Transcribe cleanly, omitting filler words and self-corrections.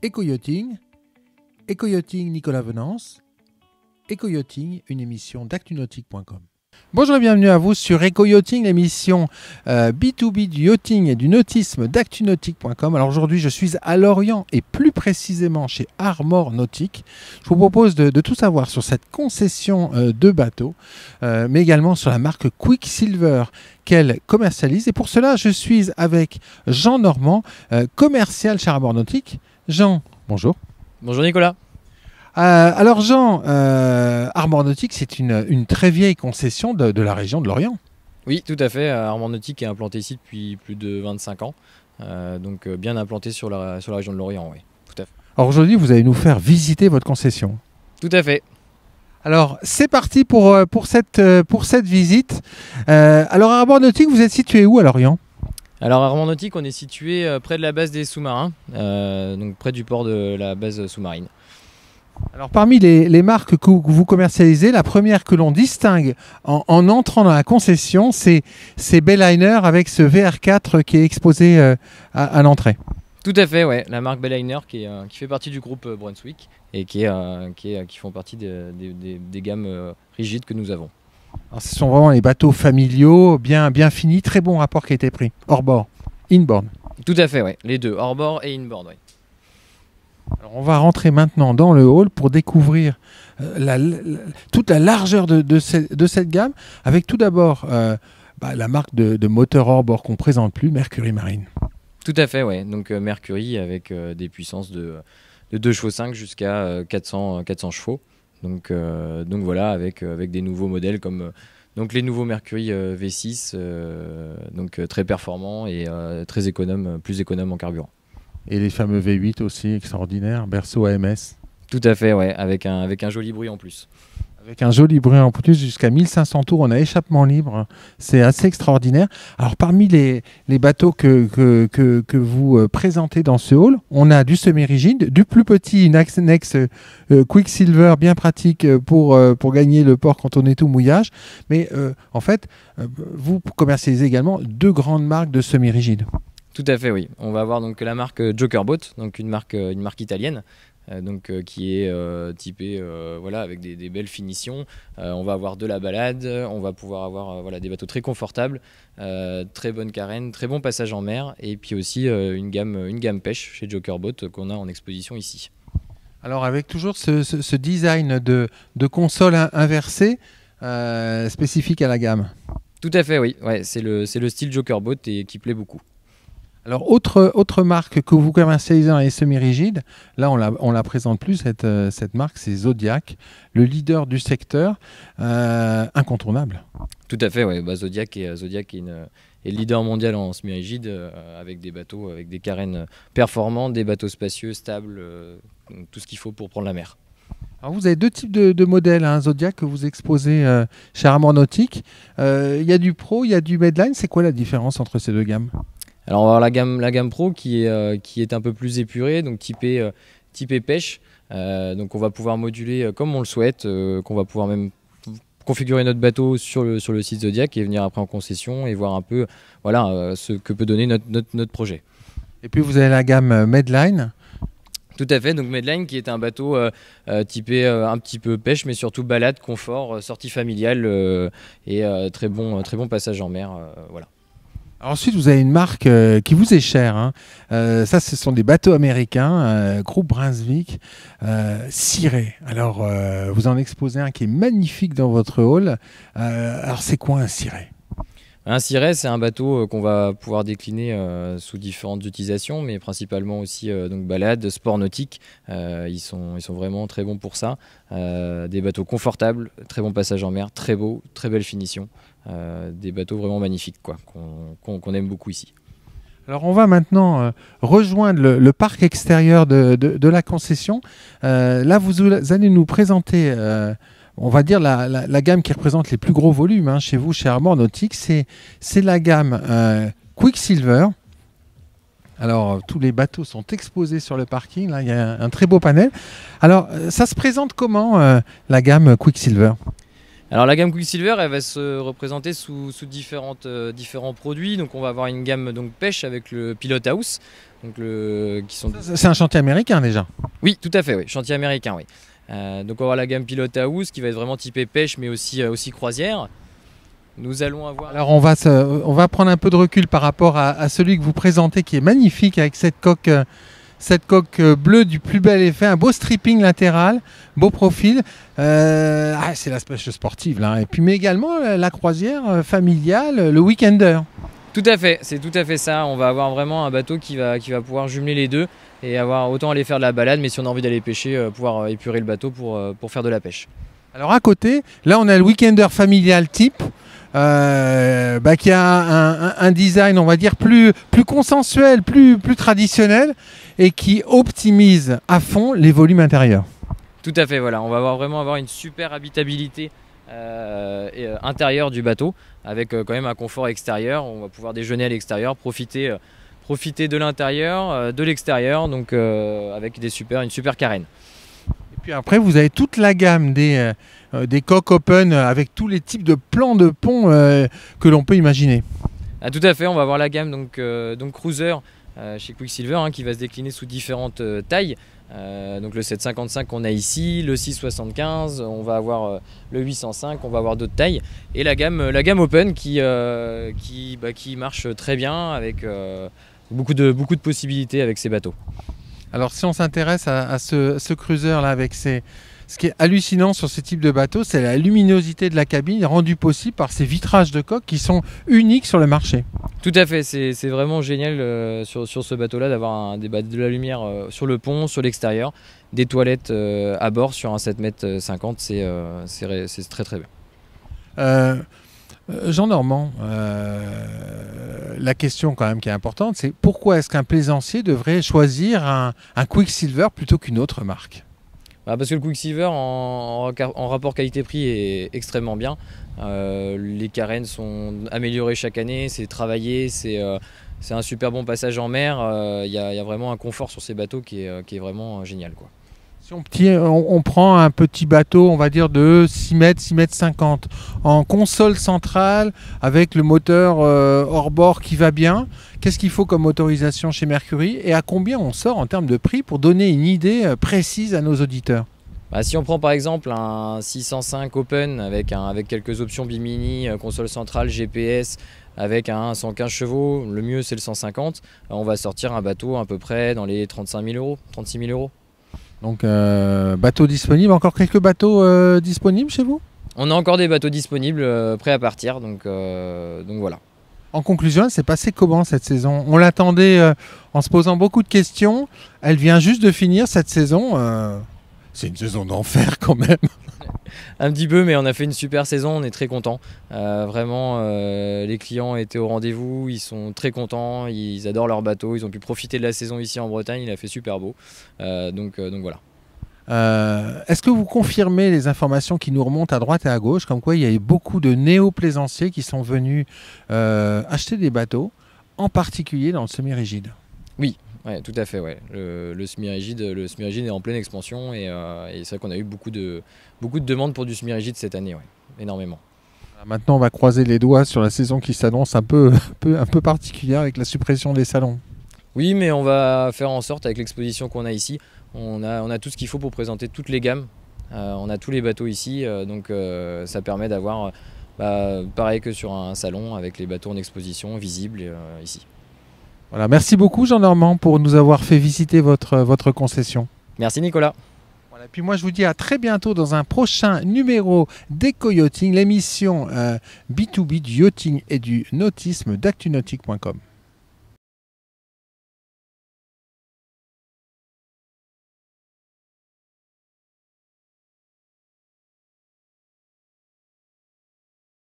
Éco-yachting, Éco-yachting Nicolas Venance, Éco-yachting, une émission d'actunautique.com. Bonjour et bienvenue à vous sur Éco-yachting, l'émission B2B du yachting et du nautisme d'actunautique.com. Alors aujourd'hui, je suis à Lorient et plus précisément chez Armor Nautique. Je vous propose de tout savoir sur cette concession de bateaux, mais également sur la marque Quicksilver qu'elle commercialise. Et pour cela, je suis avec Jean Normand, commercial chez Armor Nautique. Jean, bonjour. Bonjour Nicolas. Alors Jean, Armor Nautique, c'est une très vieille concession de la région de Lorient. Oui, tout à fait. Armor Nautique est implanté ici depuis plus de 25 ans. Donc bien implanté sur la région de Lorient, oui. Tout à fait. Alors aujourd'hui, vous allez nous faire visiter votre concession. Tout à fait. Alors c'est parti pour cette visite. Alors Armor Nautique, vous êtes situé où à Lorient ? Alors à Armor Nautique, on est situé près de la base des sous-marins, donc près du port de la base sous-marine. Alors parmi les marques que vous commercialisez, la première que l'on distingue en entrant dans la concession, c'est Bayliner avec ce VR4 qui est exposé à l'entrée. Tout à fait, ouais. La marque Bayliner qui fait partie du groupe Brunswick et qui font partie des gammes rigides que nous avons. Alors, ce sont vraiment les bateaux familiaux, bien finis, très bon rapport qui a été pris, hors-bord, in-board. Tout à fait, ouais. Les deux, hors-bord et in-board, ouais. Alors, on va rentrer maintenant dans le hall pour découvrir toute la largeur de cette gamme, avec tout d'abord la marque de moteur hors-bord qu'on ne présente plus, Mercury Marine. Tout à fait, ouais. Donc Mercury avec des puissances de 2 chevaux 5 jusqu'à 400 chevaux. Donc voilà, avec des nouveaux modèles comme donc les nouveaux Mercury V6, donc très performants et très économes, plus économes en carburant. Et les fameux V8 aussi, extraordinaires, berceau AMS. Tout à fait, ouais, avec un joli bruit en plus. Avec un joli bruit en plus, jusqu'à 1500 tours, on a échappement libre. C'est assez extraordinaire. Alors parmi les bateaux que vous présentez dans ce hall, on a du semi-rigide, du plus petit, une Nex Quicksilver bien pratique pour gagner le port quand on est au mouillage. Mais en fait, vous commercialisez également 2 grandes marques de semi-rigide. Tout à fait, oui. On va avoir donc la marque Jokerboat, donc une marque italienne. Qui est typée voilà, avec des belles finitions. On va avoir de la balade, on va pouvoir avoir des bateaux très confortables, très bonne carène, très bon passage en mer, et puis aussi une gamme pêche chez Jokerboat qu'on a en exposition ici. Alors avec toujours ce design de console inversée spécifique à la gamme. Tout à fait, oui. Ouais, c'est le style Jokerboat et qui plaît beaucoup. Alors, autre marque que vous commercialisez dans les semi-rigides, là on la présente plus, cette marque, c'est Zodiac, le leader du secteur, incontournable. Tout à fait, ouais. Zodiac est le leader mondial en semi-rigide, avec des bateaux, avec des carènes performantes, des bateaux spacieux, stables, tout ce qu'il faut pour prendre la mer. Alors vous avez 2 types de modèles, hein, Zodiac, que vous exposez chez Armor Nautique. Il y a du Pro, il y a du Medline. C'est quoi la différence entre ces 2 gammes ? Alors on va avoir la gamme Pro qui est un peu plus épurée, donc typée pêche. Donc on va pouvoir moduler comme on le souhaite, qu'on va pouvoir même configurer notre bateau sur le site Zodiac et venir après en concession et voir un peu ce que peut donner notre projet. Et puis vous avez la gamme Medline. Tout à fait, donc Medline qui est un bateau typé un petit peu pêche, mais surtout balade, confort, sortie familiale et très bon passage en mer. Voilà. Alors ensuite, vous avez une marque qui vous est chère. Hein. Ça, ce sont des bateaux américains, groupe Brunswick, ciré. Alors, vous en exposez un qui est magnifique dans votre hall. Alors, c'est quoi un ciré ? Un ciré, c'est un bateau qu'on va pouvoir décliner sous différentes utilisations, mais principalement aussi donc balade, sport nautique. Ils sont vraiment très bons pour ça. Des bateaux confortables, très bon passage en mer, très beau, très belle finition. Des bateaux vraiment magnifiques qu'on aime beaucoup ici. Alors on va maintenant rejoindre le parc extérieur de la concession. Là vous allez nous présenter on va dire la gamme qui représente les plus gros volumes hein, chez vous, chez Armor Nautique. C'est la gamme Quicksilver. Alors tous les bateaux sont exposés sur le parking. Là il y a un très beau panel. Alors ça se présente comment la gamme Quicksilver ? Alors la gamme Quicksilver, elle va se représenter sous différents produits. Donc on va avoir une gamme donc pêche avec le Pilot House. Donc C'est un chantier américain déjà. Oui, tout à fait, oui. Chantier américain, oui. Donc on va avoir la gamme Pilot House qui va être vraiment typée pêche mais aussi croisière. Nous allons avoir... Alors on va prendre un peu de recul par rapport à celui que vous présentez qui est magnifique avec cette coque bleue du plus bel effet, un beau stripping latéral, beau profil. C'est la pêche sportive là. Et puis mais également la croisière familiale, le weekender. Tout à fait, c'est tout à fait ça. On va avoir vraiment un bateau qui va pouvoir jumeler les deux et avoir autant aller faire de la balade, mais si on a envie d'aller pêcher, pouvoir épurer le bateau pour faire de la pêche. Alors à côté, là on a le weekender familial type. Qui a un design, on va dire, plus consensuel, plus traditionnel et qui optimise à fond les volumes intérieurs. Tout à fait, voilà. On va vraiment avoir une super habitabilité intérieure du bateau avec quand même un confort extérieur. On va pouvoir déjeuner à l'extérieur, profiter de l'intérieur, de l'extérieur, donc avec une super carène. Et puis après, vous avez toute la gamme des coques open avec tous les types de plans de pont que l'on peut imaginer. Ah, tout à fait, on va avoir la gamme donc Cruiser chez Quicksilver qui va se décliner sous différentes tailles. Donc le 755 qu'on a ici, le 675, on va avoir le 805, on va avoir d'autres tailles. Et la gamme Open qui marche très bien avec beaucoup de possibilités avec ces bateaux. Alors si on s'intéresse à ce cruiser là avec ce qui est hallucinant sur ce type de bateau, c'est la luminosité de la cabine rendue possible par ces vitrages de coque qui sont uniques sur le marché. Tout à fait, c'est vraiment génial sur ce bateau-là d'avoir de la lumière sur le pont, sur l'extérieur, des toilettes à bord sur un 7,50 m, c'est très très bien. Jean Normand, la question quand même qui est importante, c'est pourquoi est-ce qu'un plaisancier devrait choisir un Quicksilver plutôt qu'une autre marque ? Parce que le Quicksilver en rapport qualité-prix est extrêmement bien. Les carènes sont améliorées chaque année, c'est travaillé, c'est un super bon passage en mer. Il y a vraiment un confort sur ces bateaux qui est vraiment génial, quoi. Si on prend un petit bateau, on va dire de 6 mètres, 6 mètres 50, en console centrale, avec le moteur hors bord qui va bien, qu'est-ce qu'il faut comme motorisation chez Mercury et à combien on sort en termes de prix pour donner une idée précise à nos auditeurs ? Si on prend par exemple un 605 Open avec quelques options bimini, console centrale, GPS, avec un 115 chevaux, le mieux c'est le 150, on va sortir un bateau à peu près dans les 35 000 euros, 36 000 euros. Donc bateau disponible, encore quelques bateaux disponibles chez vous ? On a encore des bateaux disponibles prêts à partir, donc voilà. En conclusion, elle s'est passée comment cette saison ? On l'attendait en se posant beaucoup de questions, elle vient juste de finir cette saison, c'est une saison d'enfer quand même. Un petit peu, mais on a fait une super saison, on est très contents. Vraiment, les clients étaient au rendez-vous, ils sont très contents, ils adorent leur bateau, ils ont pu profiter de la saison ici en Bretagne, il a fait super beau. Donc voilà. Est-ce que vous confirmez les informations qui nous remontent à droite et à gauche, comme quoi il y a eu beaucoup de néo-plaisanciers qui sont venus acheter des bateaux, en particulier dans le semi-rigide ? Oui. Ouais, tout à fait. Ouais. Le semi-rigide est en pleine expansion et c'est vrai qu'on a eu beaucoup de demandes pour du semi-rigide cette année, ouais, énormément. Maintenant, on va croiser les doigts sur la saison qui s'annonce un peu particulière avec la suppression des salons. Oui, mais on va faire en sorte avec l'exposition qu'on a ici, on a tout ce qu'il faut pour présenter toutes les gammes. On a tous les bateaux ici, donc ça permet d'avoir pareil que sur un salon avec les bateaux en exposition visibles ici. Voilà, merci beaucoup Jean Normand pour nous avoir fait visiter votre concession. Merci Nicolas. Voilà, puis moi je vous dis à très bientôt dans un prochain numéro d'Eco-Yachting, l'émission B2B du yachting et du nautisme d'actunautique.com.